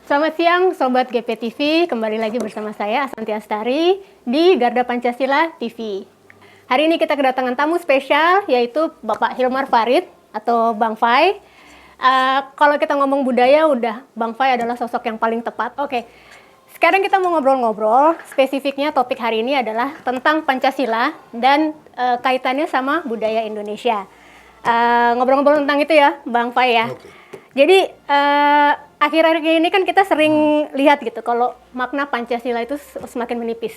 Selamat siang Sobat GPTV, kembali lagi bersama saya Asanti Astari di Garda Pancasila TV. Hari ini kita kedatangan tamu spesial yaitu Bapak Hilmar Farid atau Bang Fai. Kalau kita ngomong budaya udah Bang Fai adalah sosok yang paling tepat. Oke, sekarang kita mau ngobrol-ngobrol, spesifiknya topik hari ini adalah tentang Pancasila dan kaitannya sama budaya Indonesia. Ngobrol-ngobrol tentang itu ya Bang Fai ya. Oke. Jadi akhir-akhir ini kan kita sering lihat gitu kalau makna Pancasila itu semakin menipis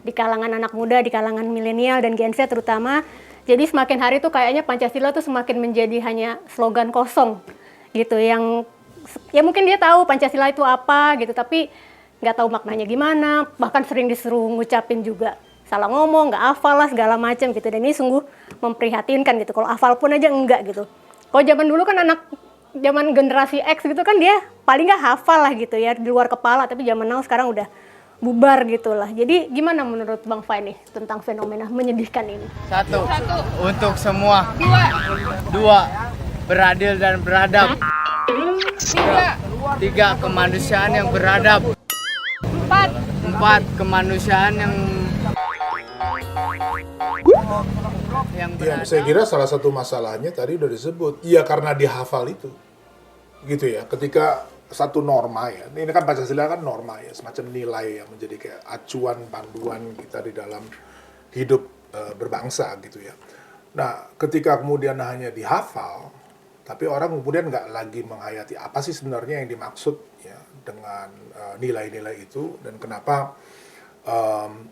di kalangan anak muda, di kalangan milenial dan Gen Z terutama. Jadi semakin hari tuh kayaknya Pancasila tuh semakin menjadi hanya slogan kosong gitu yang ya mungkin dia tahu Pancasila itu apa gitu tapi nggak tahu maknanya gimana, bahkan sering disuruh ngucapin juga salah ngomong, nggak hafal lah segala macam gitu. Dan ini sungguh memprihatinkan gitu. Kalau hafal pun aja enggak gitu. Kalau zaman dulu kan zaman generasi X gitu kan dia paling nggak hafal lah gitu ya di luar kepala, tapi zaman now sekarang udah bubar gitu lah. Jadi gimana menurut Bang Fai nih tentang fenomena menyedihkan ini? Satu, untuk semua. Dua, beradil dan beradab. Tiga, kemanusiaan yang beradab. Empat, kemanusiaan yang Ya, beradab. saya kira salah satu masalahnya tadi udah disebut. Iya karena dihafal itu. Gitu ya. Ketika satu norma ya. Ini kan Pancasila kan norma ya, semacam nilai yang menjadi kayak acuan panduan kita di dalam hidup berbangsa gitu ya. Nah, ketika kemudian hanya dihafal, tapi orang kemudian nggak lagi menghayati apa sih sebenarnya yang dimaksud ya dengan nilai-nilai itu dan kenapa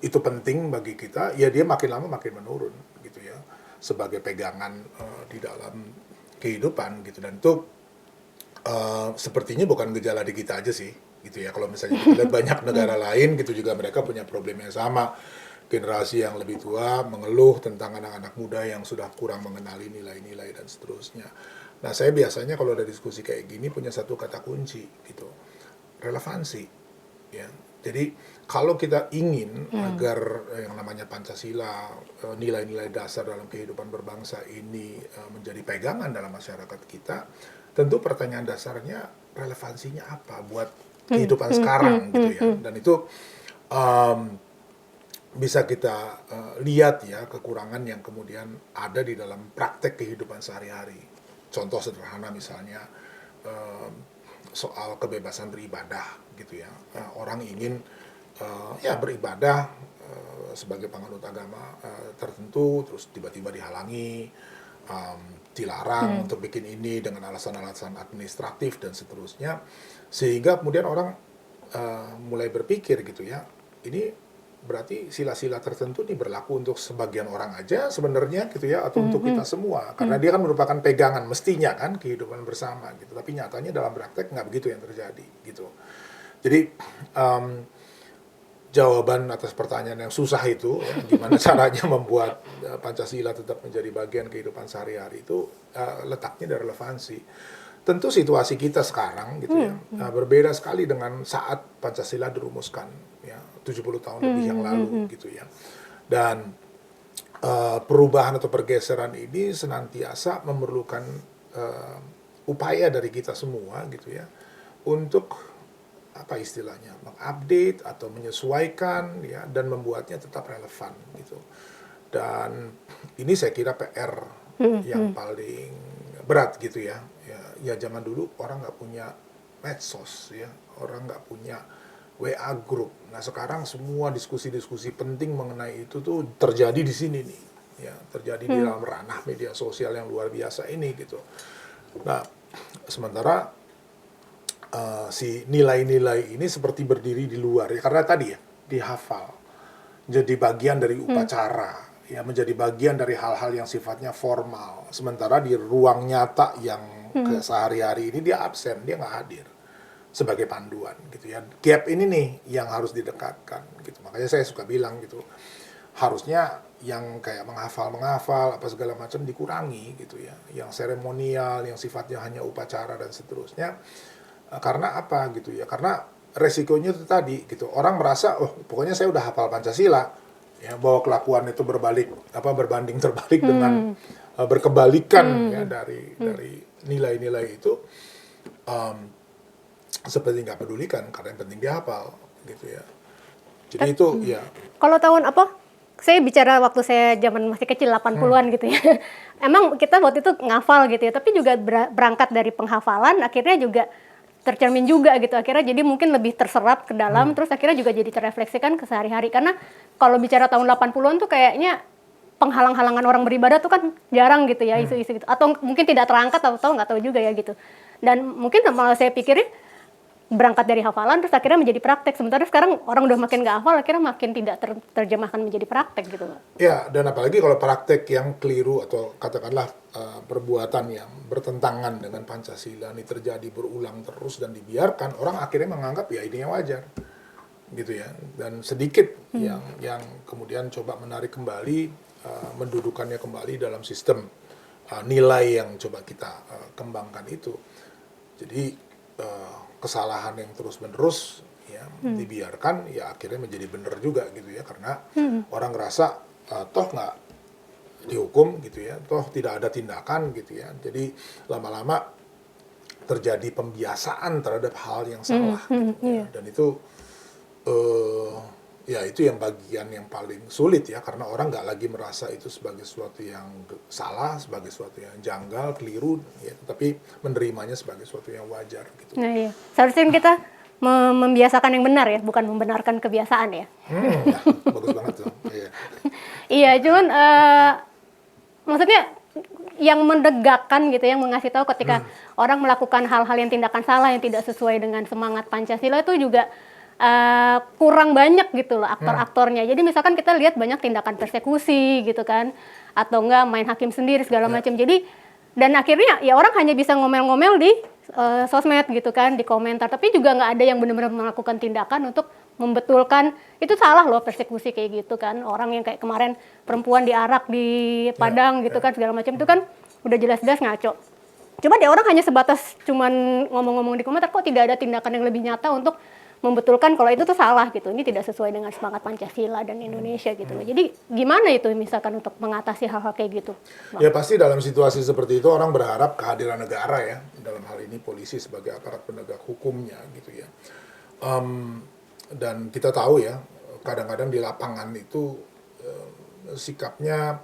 itu penting bagi kita, ya dia makin lama makin menurun gitu ya sebagai pegangan di dalam kehidupan gitu. Dan itu sepertinya bukan gejala di kita aja sih gitu ya. Kalau misalnya kita lihat banyak negara lain gitu juga mereka punya problem yang sama. Generasi yang lebih tua mengeluh tentang anak-anak muda yang sudah kurang mengenali nilai-nilai dan seterusnya. Nah, saya biasanya kalau ada diskusi kayak gini punya satu kata kunci gitu. Relevansi ya. Jadi kalau kita ingin agar yang namanya Pancasila, nilai-nilai dasar dalam kehidupan berbangsa ini menjadi pegangan dalam masyarakat kita, tentu pertanyaan dasarnya relevansinya apa buat kehidupan sekarang gitu ya. Dan itu bisa kita lihat ya kekurangan yang kemudian ada di dalam praktek kehidupan sehari-hari. Contoh sederhana misalnya soal kebebasan beribadah gitu ya. Orang ingin ya beribadah sebagai penganut agama tertentu, terus tiba-tiba dihalangi, dilarang untuk bikin ini dengan alasan-alasan administratif dan seterusnya, sehingga kemudian orang mulai berpikir gitu ya, ini berarti sila-sila tertentu ini berlaku untuk sebagian orang aja sebenarnya gitu ya, atau untuk kita semua, karena dia kan merupakan pegangan mestinya kan kehidupan bersama gitu, tapi nyatanya dalam praktek nggak begitu yang terjadi gitu. Jadi jawaban atas pertanyaan yang susah itu ya, gimana caranya membuat Pancasila tetap menjadi bagian kehidupan sehari-hari itu letaknya dari relevansi. Tentu situasi kita sekarang gitu ya berbeda sekali dengan saat Pancasila dirumuskan ya 70 tahun lebih yang lalu gitu ya. Dan perubahan atau pergeseran ini senantiasa memerlukan upaya dari kita semua gitu ya untuk apa istilahnya mengupdate atau menyesuaikan ya dan membuatnya tetap relevan gitu. Dan ini saya kira PR yang paling berat gitu ya. Ya zaman dulu orang nggak punya medsos ya, orang nggak punya WA group. Nah sekarang semua diskusi-diskusi penting mengenai itu tuh terjadi di sini nih, ya terjadi di dalam ranah media sosial yang luar biasa ini gitu. Nah sementara si nilai-nilai ini seperti berdiri di luar ya karena tadi ya dihafal, jadi bagian dari upacara. Ya menjadi bagian dari hal-hal yang sifatnya formal. Sementara di ruang nyata yang sehari-hari ini dia absen, dia nggak hadir sebagai panduan gitu ya. Gap ini nih yang harus didekatkan gitu. Makanya saya suka bilang gitu, harusnya yang kayak menghafal apa segala macam dikurangi gitu ya. Yang seremonial, yang sifatnya hanya upacara dan seterusnya. Karena apa gitu ya? Karena resikonya itu tadi gitu. Orang merasa, oh pokoknya saya udah hafal Pancasila. Ya, bahwa kelakuan itu berbanding terbalik dengan berkebalikan ya dari nilai-nilai itu seperti nggak pedulikan karena yang penting dia hafal gitu ya. Jadi itu ya. Kalau tahun apa? Saya bicara waktu saya zaman masih kecil 80-an gitu ya. Emang kita waktu itu ngafal gitu ya, tapi juga berangkat dari penghafalan akhirnya juga tercermin juga gitu. Akhirnya jadi mungkin lebih terserap ke dalam terus akhirnya juga jadi terefleksikan ke sehari-hari. Karena kalau bicara tahun 80-an tuh kayaknya penghalang-halangan orang beribadah tuh kan jarang gitu ya isu-isu gitu. Atau mungkin tidak terangkat atau nggak tahu juga ya gitu. Dan mungkin malah saya pikirin berangkat dari hafalan terus akhirnya menjadi praktek. Sementara sekarang orang udah makin nggak hafal akhirnya makin tidak terjemahkan menjadi praktek gitu. Ya, dan apalagi kalau praktek yang keliru atau katakanlah perbuatan yang bertentangan dengan Pancasila ini terjadi berulang terus dan dibiarkan, orang akhirnya menganggap ya ini yang wajar. Gitu ya. Dan sedikit yang kemudian coba menarik kembali, mendudukannya kembali dalam sistem nilai yang coba kita kembangkan itu. Jadi kesalahan yang terus-menerus ya dibiarkan ya akhirnya menjadi benar juga gitu ya karena orang ngerasa toh nggak dihukum gitu ya, toh tidak ada tindakan gitu ya. Jadi lama-lama terjadi pembiasaan terhadap hal yang salah gitu ya. Dan itu ya itu yang bagian yang paling sulit ya karena orang nggak lagi merasa itu sebagai sesuatu yang salah, sebagai sesuatu yang janggal, keliru ya, tapi menerimanya sebagai sesuatu yang wajar gitu. Nah, iya. Seharusnya kita membiasakan yang benar ya, bukan membenarkan kebiasaan ya. Ya, bagus banget tuh. Iya. Iya, cuman maksudnya yang mendegakkan gitu, yang mengasih tahu ketika orang melakukan hal-hal yang tindakan salah yang tidak sesuai dengan semangat Pancasila itu juga kurang banyak gitu loh aktor-aktornya. Jadi misalkan kita lihat banyak tindakan persekusi gitu kan, atau enggak main hakim sendiri segala macam. Jadi dan akhirnya ya orang hanya bisa ngomel-ngomel di sosmed gitu kan, di komentar. Tapi juga nggak ada yang benar-benar melakukan tindakan untuk membetulkan itu salah loh persekusi kayak gitu kan. Orang yang kayak kemarin perempuan diarak di Padang gitu kan segala macam itu kan udah jelas-jelas ngaco. Cuma dia orang hanya sebatas cuman ngomong-ngomong di komentar, kok tidak ada tindakan yang lebih nyata untuk membetulkan kalau itu tuh salah gitu. Ini tidak sesuai dengan semangat Pancasila dan Indonesia gitu loh. Jadi gimana itu misalkan untuk mengatasi hal-hal kayak gitu, Bang? Ya pasti dalam situasi seperti itu orang berharap kehadiran negara ya, dalam hal ini polisi sebagai aparat penegak hukumnya gitu ya. Dan kita tahu ya, kadang-kadang di lapangan itu sikapnya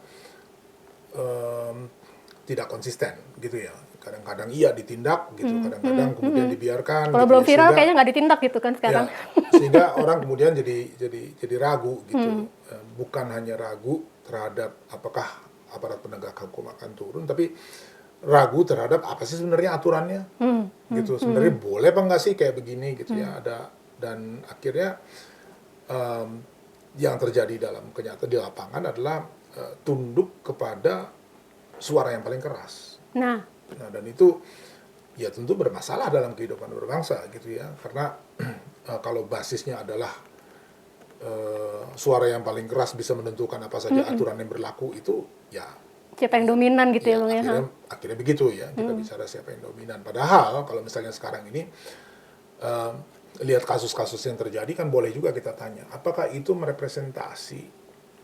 tidak konsisten gitu ya. Kadang-kadang iya ditindak gitu, kadang-kadang kemudian dibiarkan. Kalau gitu belum ya, viral sehingga, kayaknya nggak ditindak gitu kan sekarang. ya, sehingga orang kemudian jadi ragu gitu. Bukan hanya ragu terhadap apakah aparat penegak hukum akan turun, tapi ragu terhadap apa sih sebenarnya aturannya gitu. Sebenarnya boleh apa enggak sih kayak begini gitu ya. Ada dan akhirnya yang terjadi dalam kenyataan di lapangan adalah tunduk kepada suara yang paling keras. Nah, dan itu ya tentu bermasalah dalam kehidupan berbangsa gitu ya. Karena kalau basisnya adalah suara yang paling keras bisa menentukan apa saja aturan yang berlaku itu ya Siapa yang dominan gitu ya, Bang ya. Akhirnya begitu ya, kita bicara siapa yang dominan. Padahal kalau misalnya sekarang ini lihat kasus-kasus yang terjadi kan boleh juga kita tanya, apakah itu merepresentasi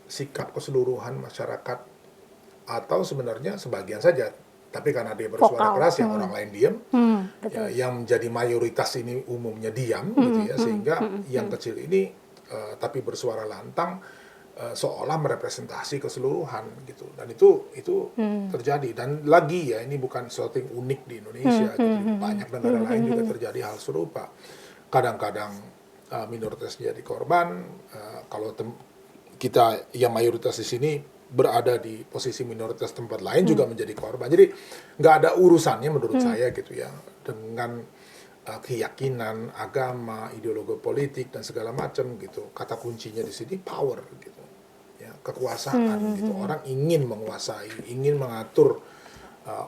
sikap keseluruhan masyarakat atau sebenarnya sebagian saja. Tapi karena dia bersuara keras, yang orang lain diam, ya, yang menjadi mayoritas ini umumnya diam, gitu ya, sehingga yang kecil ini tapi bersuara lantang seolah merepresentasi keseluruhan, gitu. Dan itu terjadi. Dan lagi ya, ini bukan sesuatu yang unik di Indonesia, gitu. Banyak negara lain juga terjadi hal serupa. Kadang-kadang minoritas jadi korban, kalau kita yang mayoritas di sini berada di posisi minoritas tempat lain juga menjadi korban. Jadi nggak ada urusannya menurut saya gitu ya dengan keyakinan, agama, ideologi politik dan segala macam gitu. Kata kuncinya di sini power gitu, ya kekuasaan gitu. Orang ingin menguasai, ingin mengatur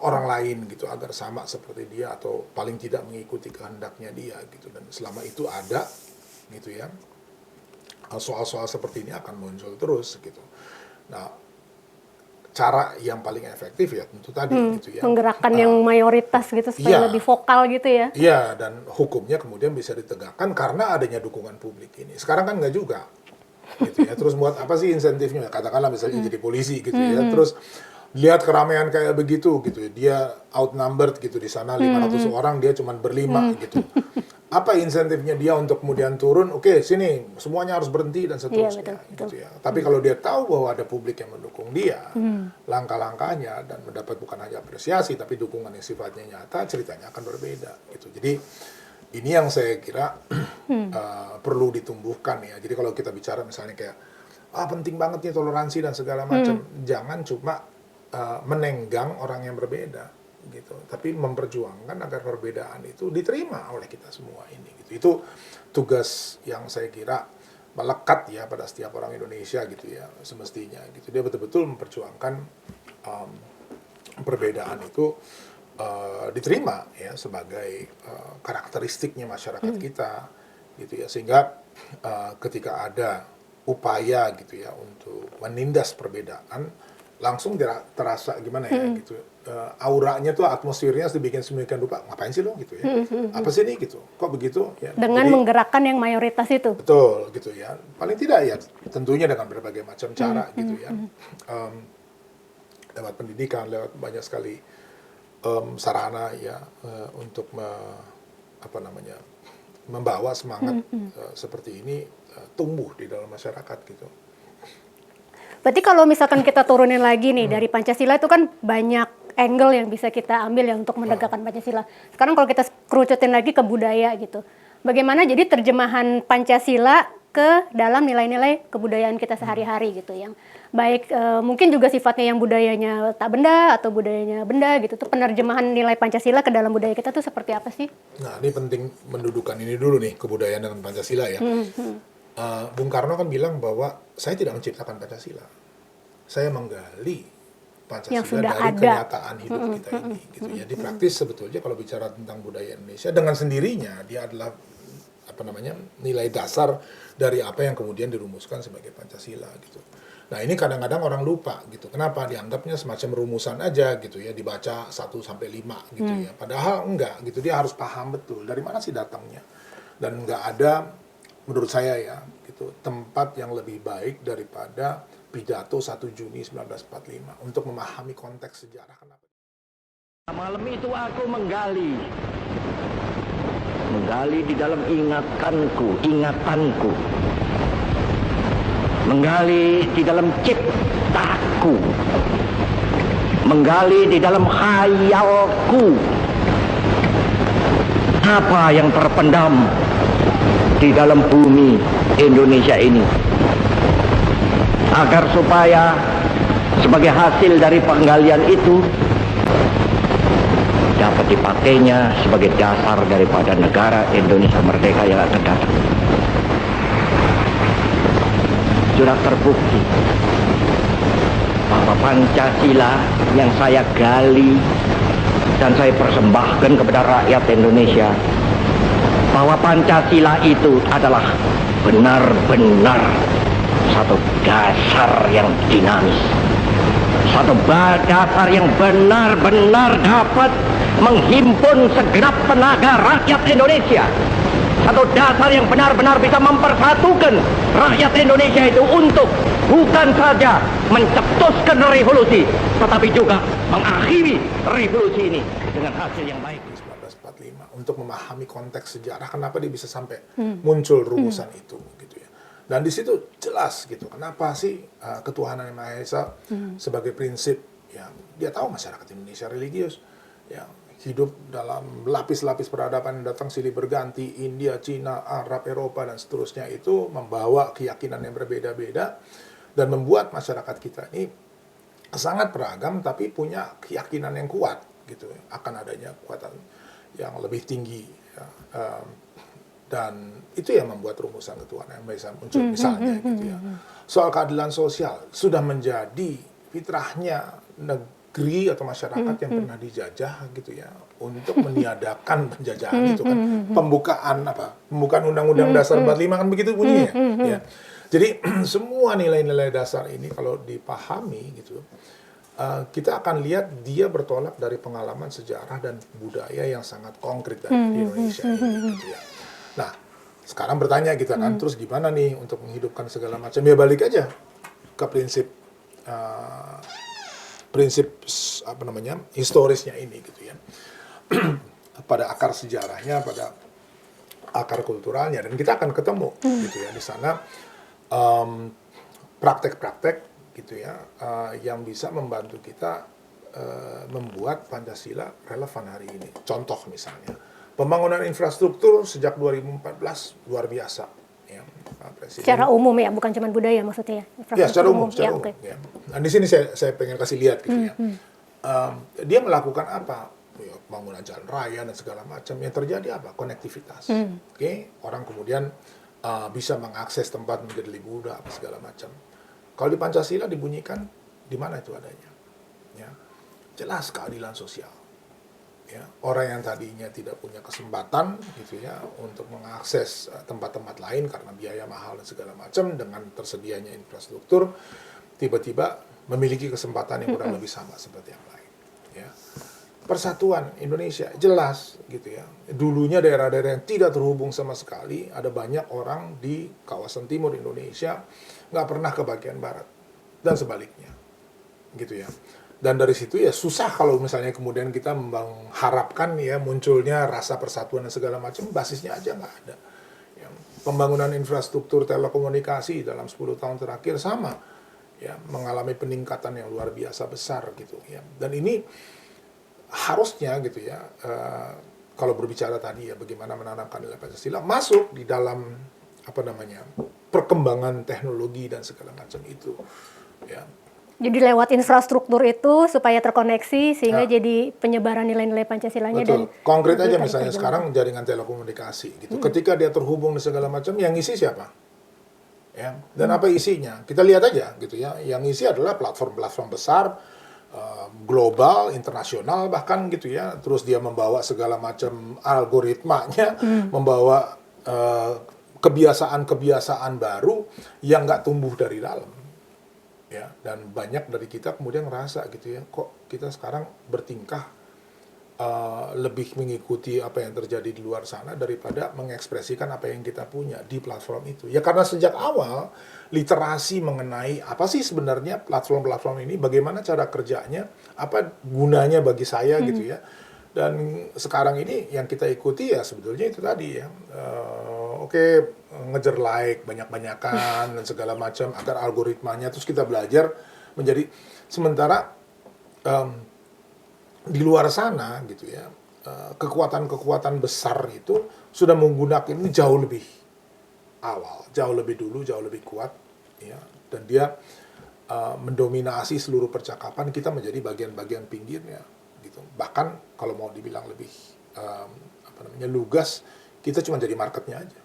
orang lain gitu agar sama seperti dia atau paling tidak mengikuti kehendaknya dia gitu. Dan selama itu ada gitu ya, soal-soal seperti ini akan muncul terus gitu. Nah, cara yang paling efektif ya tentu tadi gitu ya. Menggerakkan yang mayoritas gitu supaya lebih vokal gitu ya. Iya, dan hukumnya kemudian bisa ditegakkan karena adanya dukungan publik ini. Sekarang kan nggak juga. Gitu ya. Terus buat apa sih insentifnya? Katakanlah misalnya jadi polisi gitu ya. Terus lihat keramaian kayak begitu gitu, dia outnumbered gitu di sana 500 orang, dia cuma berlima gitu. Apa insentifnya dia untuk kemudian turun? Oke, sini semuanya harus berhenti dan seterusnya. Betul. Gitu ya. Tapi kalau dia tahu bahwa ada publik yang mendukung dia, langkah-langkahnya dan mendapat bukan hanya apresiasi tapi dukungan yang sifatnya nyata, ceritanya akan berbeda. Gitu. Jadi ini yang saya kira perlu ditumbuhkan ya. Jadi kalau kita bicara misalnya kayak penting banget nih toleransi dan segala macam, jangan cuma menenggang orang yang berbeda gitu, tapi memperjuangkan agar perbedaan itu diterima oleh kita semua ini gitu. Itu tugas yang saya kira melekat ya pada setiap orang Indonesia gitu ya, semestinya gitu. Dia betul-betul memperjuangkan perbedaan itu diterima ya sebagai karakteristiknya masyarakat kita gitu ya, sehingga ketika ada upaya gitu ya untuk menindas perbedaan, langsung terasa gimana ya gitu, auranya tuh, atmosfernya dibikin sedemikian rupa, ngapain sih lo gitu ya, apa sih nih gitu, kok begitu ya. Dengan menggerakkan yang mayoritas itu. Betul gitu ya, paling tidak ya tentunya dengan berbagai macam cara gitu ya, lewat pendidikan, lewat banyak sekali sarana ya, untuk membawa semangat seperti ini tumbuh di dalam masyarakat gitu. Berarti kalau misalkan kita turunin lagi nih dari Pancasila itu kan banyak angle yang bisa kita ambil ya untuk menegakkan Pancasila. Sekarang kalau kita kerucutin lagi ke budaya gitu. Bagaimana jadi terjemahan Pancasila ke dalam nilai-nilai kebudayaan kita sehari-hari gitu, yang baik mungkin juga sifatnya yang budayanya tak benda atau budayanya benda gitu. Tuh penerjemahan nilai Pancasila ke dalam budaya kita tuh seperti apa sih? Nah, ini penting mendudukan ini dulu nih, kebudayaan dengan Pancasila ya. Bung Karno kan bilang bahwa saya tidak menciptakan Pancasila, saya menggali Pancasila dari kenyataan hidup kita ini. Gitu. Jadi praktis sebetulnya kalau bicara tentang budaya Indonesia, dengan sendirinya dia adalah nilai dasar dari apa yang kemudian dirumuskan sebagai Pancasila gitu. Nah ini kadang-kadang orang lupa gitu. Kenapa? Dianggapnya semacam rumusan aja gitu ya, dibaca 1 sampai 5 gitu ya. Padahal enggak gitu, dia harus paham betul dari mana sih datangnya. Dan enggak ada, menurut saya ya, gitu, tempat yang lebih baik daripada pidato 1 Juni 1945 untuk memahami konteks sejarah. Kenapa? Malam itu aku menggali di dalam ingatanku, menggali di dalam ciptaku, menggali di dalam khayalku, apa yang terpendam di dalam bumi Indonesia ini, agar supaya sebagai hasil dari penggalian itu dapat dipakainya sebagai dasar daripada negara Indonesia merdeka yang akan datang. Sudah terbukti bahwa Pancasila yang saya gali dan saya persembahkan kepada rakyat Indonesia, bahwa Pancasila itu adalah benar-benar satu dasar yang dinamis, satu dasar yang benar-benar dapat menghimpun segenap tenaga rakyat Indonesia, satu dasar yang benar-benar bisa mempersatukan rakyat Indonesia itu untuk bukan saja mencetuskan revolusi, tetapi juga mengakhiri revolusi ini dengan hasil yang baik. 1945 untuk memahami konteks sejarah kenapa dia bisa sampai muncul rumusan itu gitu ya. Dan di situ jelas gitu kenapa sih ketuhanan yang Maha Esa sebagai prinsip ya, dia tahu masyarakat Indonesia religius ya, hidup dalam lapis-lapis peradaban yang datang silih berganti, India, Cina, Arab, Eropa dan seterusnya, itu membawa keyakinan yang berbeda-beda dan membuat masyarakat kita ini sangat beragam tapi punya keyakinan yang kuat gitu akan adanya kekuatan yang lebih tinggi ya. Dan itu yang membuat rumusan ketuhanan yang bisa muncul misalnya gitu ya. Soal keadilan sosial sudah menjadi fitrahnya negeri atau masyarakat yang pernah dijajah gitu ya, untuk meniadakan penjajahan itu kan. Pembukaan Undang-Undang Dasar 45 kan begitu bunyinya ya. Jadi semua nilai-nilai dasar ini kalau dipahami gitu, kita akan lihat dia bertolak dari pengalaman sejarah dan budaya yang sangat konkret dari Indonesia ini gitu ya. Nah, sekarang bertanya kita kan, terus gimana nih untuk menghidupkan segala macam? Ya balik aja ke prinsip prinsip historisnya ini gitu ya. Pada akar sejarahnya, pada akar kulturalnya, dan kita akan ketemu gitu ya di sana praktek-praktek gitu ya yang bisa membantu kita membuat Pancasila relevan hari ini. Contoh misalnya pembangunan infrastruktur sejak 2014 luar biasa ya, Pak Presiden. Secara umum ya, bukan cuma budaya maksudnya ya? Ya, secara umum, Ya, umum. oke. Ya. Nah, di sini saya pengen kasih lihat gitu ya. Dia melakukan apa? Ya, pembangunan jalan raya dan segala macam. Yang terjadi apa? Konektivitas. Oke, orang kemudian bisa mengakses tempat menjadi lebih mudah apa segala macam. Kalau di Pancasila dibunyikan di mana itu adanya? Ya. Jelas keadilan sosial. Ya, orang yang tadinya tidak punya kesempatan gitu ya untuk mengakses tempat-tempat lain karena biaya mahal dan segala macam, dengan tersedianya infrastruktur tiba-tiba memiliki kesempatan yang kurang lebih sama seperti yang lain ya. Persatuan Indonesia jelas gitu ya. Dulunya daerah-daerah yang tidak terhubung sama sekali, ada banyak orang di kawasan timur Indonesia nggak pernah ke bagian barat dan sebaliknya gitu ya. Dan dari situ ya susah kalau misalnya kemudian kita mengharapkan ya munculnya rasa persatuan dan segala macam, basisnya aja nggak ada. Ya, pembangunan infrastruktur telekomunikasi dalam 10 tahun terakhir sama, ya mengalami peningkatan yang luar biasa besar gitu ya. Dan ini harusnya gitu ya, kalau berbicara tadi ya bagaimana menanamkan nilai Pancasila masuk di dalam perkembangan teknologi dan segala macam itu ya. Jadi lewat infrastruktur itu supaya terkoneksi sehingga jadi penyebaran nilai-nilai Pancasilanya. Betul. Dan Konkret aja misalnya sekarang jaringan telekomunikasi gitu. Ketika dia terhubung dan segala macam, yang ngisi siapa? Ya. Dan apa isinya? Kita lihat aja gitu ya. Yang isi adalah platform-platform besar, global, internasional bahkan gitu ya. Terus dia membawa segala macam algoritmanya, membawa kebiasaan-kebiasaan baru yang nggak tumbuh dari dalam. Ya, dan banyak dari kita kemudian ngerasa gitu ya, kok kita sekarang bertingkah lebih mengikuti apa yang terjadi di luar sana daripada mengekspresikan apa yang kita punya di platform itu. Ya karena sejak awal literasi mengenai apa sih sebenarnya platform-platform ini, bagaimana cara kerjanya, apa gunanya bagi saya gitu ya. Dan sekarang ini yang kita ikuti ya sebetulnya itu tadi ya, ngejar like banyak-banyakan dan segala macam agar algoritmanya, terus kita belajar menjadi, sementara di luar sana gitu ya, kekuatan-kekuatan besar itu sudah menggunakan ini jauh lebih awal, jauh lebih dulu, jauh lebih kuat ya, dan dia mendominasi seluruh percakapan, kita menjadi bagian-bagian pinggirnya gitu. Bahkan kalau mau dibilang lebih lugas, kita cuma jadi marketnya aja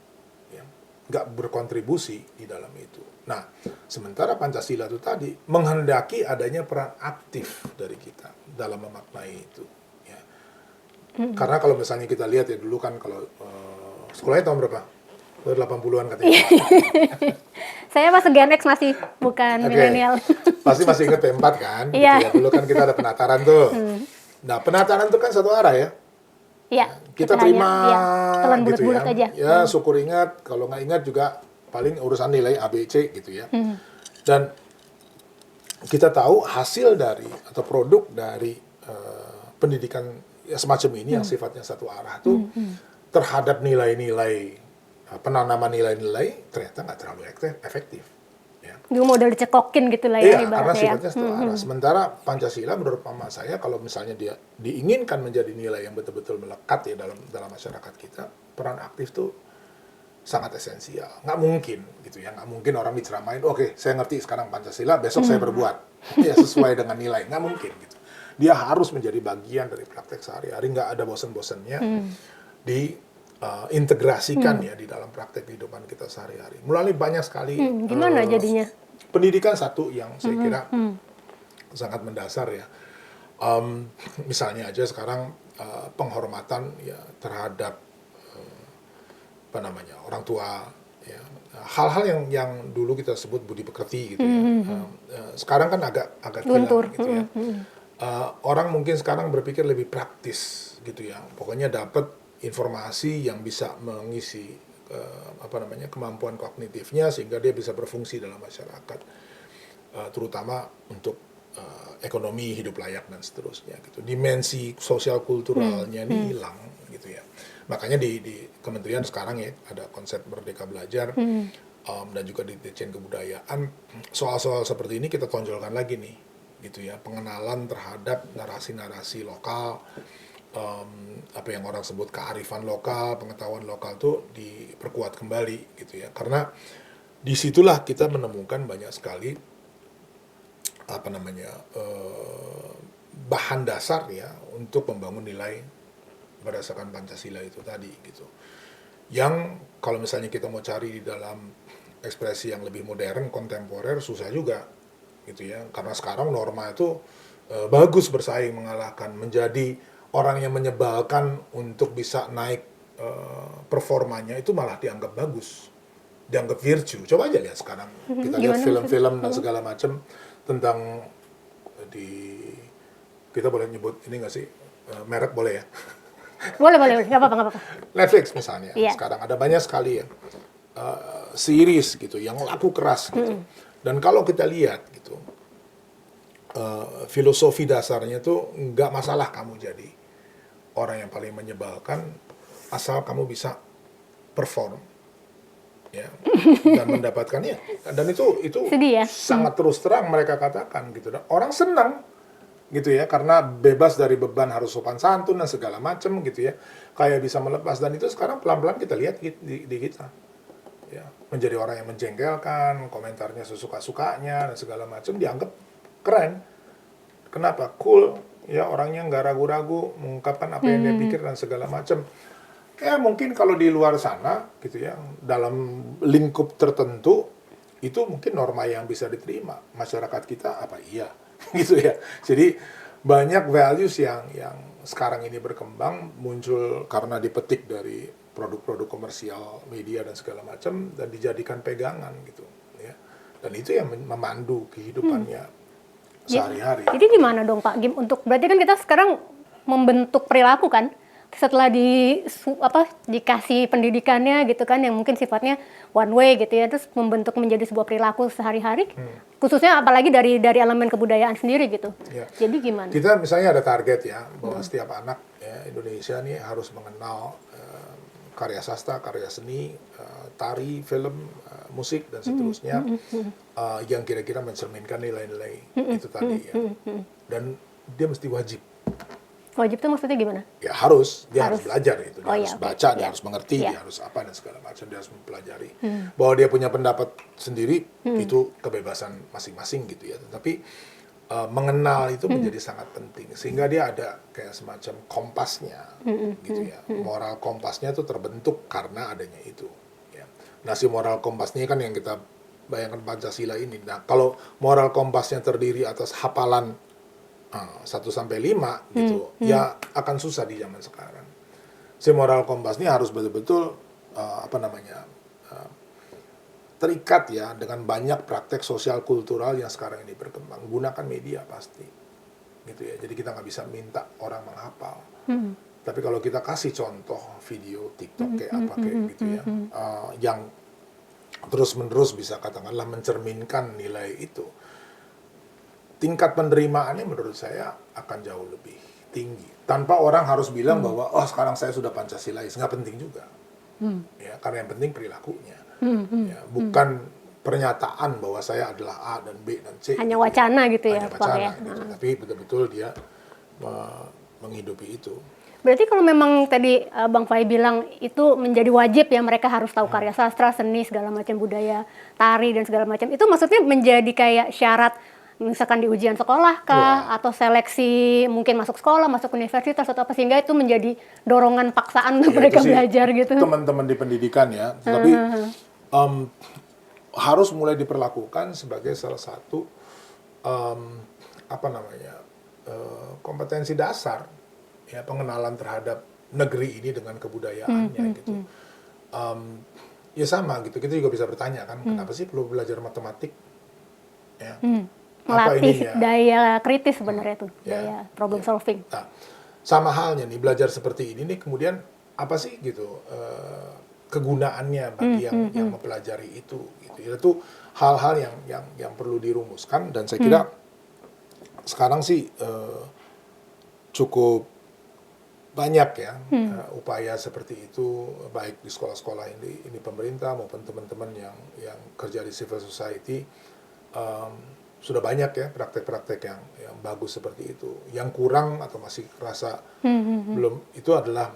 ya, nggak berkontribusi di dalam itu. Nah, sementara Pancasila itu tadi menghendaki adanya peran aktif dari kita dalam memaknai itu ya. Karena kalau misalnya kita lihat ya dulu kan, kalau sekolahnya tahun berapa? 80-an katanya. saya masih Gen X, masih bukan milenial. Pasti masih ingat P4 kan? Gitu Iya. ya. Dulu kan kita ada penataran tuh. Nah, penataran itu kan satu arah ya. Iya. Kita terima telan gitu bulat-bulat ya. aja. Ya, syukur ingat. Kalau nggak ingat juga paling urusan nilai ABC gitu ya. Dan kita tahu hasil dari atau produk dari pendidikan ya semacam ini yang sifatnya satu arah tuh terhadap nilai-nilai, penanaman nilai-nilai ternyata nggak terlalu efektif. Ya. Itu model dicekokin gitu lah ya Iya, karena ibaratnya. sifatnya satu arah. Sementara Pancasila menurut mama saya, kalau misalnya dia diinginkan menjadi nilai yang betul-betul melekat ya dalam masyarakat kita, peran aktif tuh sangat esensial. Nggak mungkin gitu ya, nggak mungkin orang diceramain, oke, saya ngerti sekarang Pancasila, besok saya berbuat ya sesuai dengan nilai. Nggak mungkin gitu. Dia harus menjadi bagian dari praktek sehari-hari, nggak ada bosan-bosannya diintegrasikan ya di dalam praktek kehidupan kita sehari-hari. Melalui banyak sekali Gimana jadinya? pendidikan satu yang saya kira sangat mendasar ya. Misalnya aja sekarang penghormatan ya terhadap orang tua ya. Hal-hal yang dulu kita sebut budi pekerti gitu ya. Sekarang kan agak Luntur. hilang gitu ya. Orang mungkin sekarang berpikir lebih praktis gitu ya. Pokoknya dapat informasi yang bisa mengisi kemampuan kognitifnya sehingga dia bisa berfungsi dalam masyarakat, terutama untuk ekonomi hidup layak dan seterusnya gitu. Dimensi sosial kulturalnya ini hilang gitu ya. Makanya di kementerian sekarang ya ada konsep Merdeka Belajar dan juga di Dirjen Kebudayaan soal-soal seperti ini kita tonjolkan lagi nih gitu ya, pengenalan terhadap narasi-narasi lokal, apa yang orang sebut kearifan lokal, pengetahuan lokal tuh diperkuat kembali gitu ya, karena disitulah kita menemukan banyak sekali apa namanya bahan dasar ya untuk membangun nilai berdasarkan Pancasila itu tadi gitu. Yang kalau misalnya kita mau cari di dalam ekspresi yang lebih modern, kontemporer, susah juga gitu ya. Karena sekarang norma itu bagus bersaing mengalahkan, menjadi orang yang menyebalkan untuk bisa naik performanya itu malah dianggap bagus, dianggap virtue. Coba aja lihat sekarang, kita lihat film-film dan segala macam tentang kita boleh nyebut ini nggak sih, merek boleh ya? Boleh, nggak apa-apa. Netflix misalnya, Iya. sekarang ada banyak sekali ya series gitu yang laku keras gitu. Dan kalau kita lihat gitu, filosofi dasarnya tuh nggak masalah kamu jadi orang yang paling menyebalkan asal kamu bisa perform ya dan mendapatkannya, dan itu Sedih ya? sangat terus terang mereka katakan gitu, dan orang senang gitu ya, karena bebas dari beban harus sopan santun dan segala macam gitu ya, kayak bisa melepas. Dan itu sekarang pelan-pelan kita lihat di kita ya, menjadi orang yang menjengkelkan, komentarnya sesuka-sukanya dan segala macam dianggap keren. Kenapa? Cool ya, orangnya nggak ragu-ragu mengungkapkan apa yang dia pikir dan segala macam. Ya mungkin kalau di luar sana gitu ya, dalam lingkup tertentu itu mungkin norma yang bisa diterima. Masyarakat kita apa iya gitu ya. Jadi banyak values yang sekarang ini berkembang muncul karena dipetik dari produk-produk komersial, media dan segala macam, dan dijadikan pegangan gitu ya. Dan itu yang memandu kehidupannya sehari-hari. Jadi gimana dong Pak Gim, untuk berarti kan kita sekarang membentuk perilaku kan setelah dikasih pendidikannya gitu kan yang mungkin sifatnya one way gitu ya, terus membentuk menjadi sebuah perilaku sehari-hari, khususnya apalagi dari elemen kebudayaan sendiri gitu. Ya. Jadi gimana? Kita misalnya ada target ya bahwa setiap anak ya, Indonesia nih harus mengenal karya sastra, karya seni, tari, film, musik dan seterusnya yang kira-kira mencerminkan nilai-nilai itu tadi ya. Dan dia mesti wajib. Wajib tuh maksudnya gimana? Ya harus, dia harus belajar itu, dia harus iya, baca, oke. dia Iya. harus mengerti, Iya. dia harus apa dan segala macam, dia harus mempelajari. Bahwa dia punya pendapat sendiri itu kebebasan masing-masing gitu ya. Tetapi mengenal itu menjadi sangat penting, sehingga dia ada kayak semacam kompasnya gitu ya. Moral kompasnya itu terbentuk karena adanya itu ya. Nah, si moral kompasnya kan yang kita bayangkan Pancasila ini. Nah, kalau moral kompasnya terdiri atas hafalan 1-5 gitu, ya akan susah di zaman sekarang. Si moral kompas ini harus betul-betul terikat ya dengan banyak praktek sosial kultural yang sekarang ini berkembang. Gunakan media pasti, gitu ya. Jadi kita nggak bisa minta orang menghafal. Tapi kalau kita kasih contoh video TikTok kayak apa kayak gitu ya, yang terus-menerus bisa katakanlah mencerminkan nilai itu, tingkat penerimaannya menurut saya akan jauh lebih tinggi. Tanpa orang harus bilang bahwa sekarang saya sudah Pancasilais, nggak penting juga. Ya, karena yang penting perilakunya. Ya, bukan pernyataan bahwa saya adalah A dan B dan C. Hanya wacana gitu ya, Hanya Pak wacana ya. gitu. Tapi betul-betul dia menghidupi itu. Berarti kalau memang tadi Bang Fai bilang itu menjadi wajib ya, mereka harus tahu karya sastra, seni, segala macam budaya, tari dan segala macam. Itu maksudnya menjadi kayak syarat misalkan di ujian sekolah kah, atau seleksi mungkin masuk sekolah, masuk universitas atau apa, sehingga itu menjadi dorongan paksaan untuk mereka belajar gitu. Teman-teman di pendidikan ya, tapi harus mulai diperlakukan sebagai salah satu kompetensi dasar ya, pengenalan terhadap negeri ini dengan kebudayaannya gitu. Ya sama gitu, kita juga bisa bertanya kan, kenapa sih perlu belajar matematik? Ya. Melatih ya? daya kritis sebenarnya tuh, Ya. daya problem solving. Nah, sama halnya nih belajar seperti ini nih, kemudian apa sih gitu kegunaannya bagi yang mempelajari itu gitu. Itu hal-hal yang perlu dirumuskan, dan saya kira sekarang sih cukup banyak ya upaya seperti itu, baik di sekolah-sekolah ini pemerintah maupun teman-teman yang kerja di civil society. Sudah banyak ya praktek-praktek yang bagus seperti itu. Yang kurang atau masih rasa belum itu adalah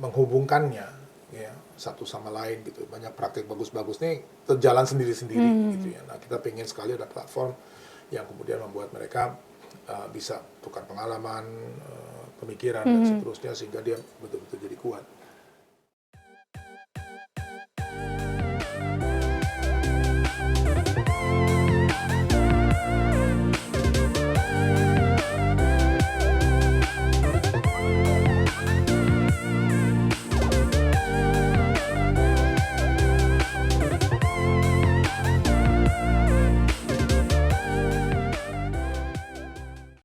menghubungkannya ya satu sama lain gitu. Banyak praktek bagus-bagus nih terjalan sendiri-sendiri gitu ya. Nah, kita pengen sekali ada platform yang kemudian membuat mereka bisa tukar pengalaman, pemikiran dan seterusnya sehingga dia betul-betul jadi kuat.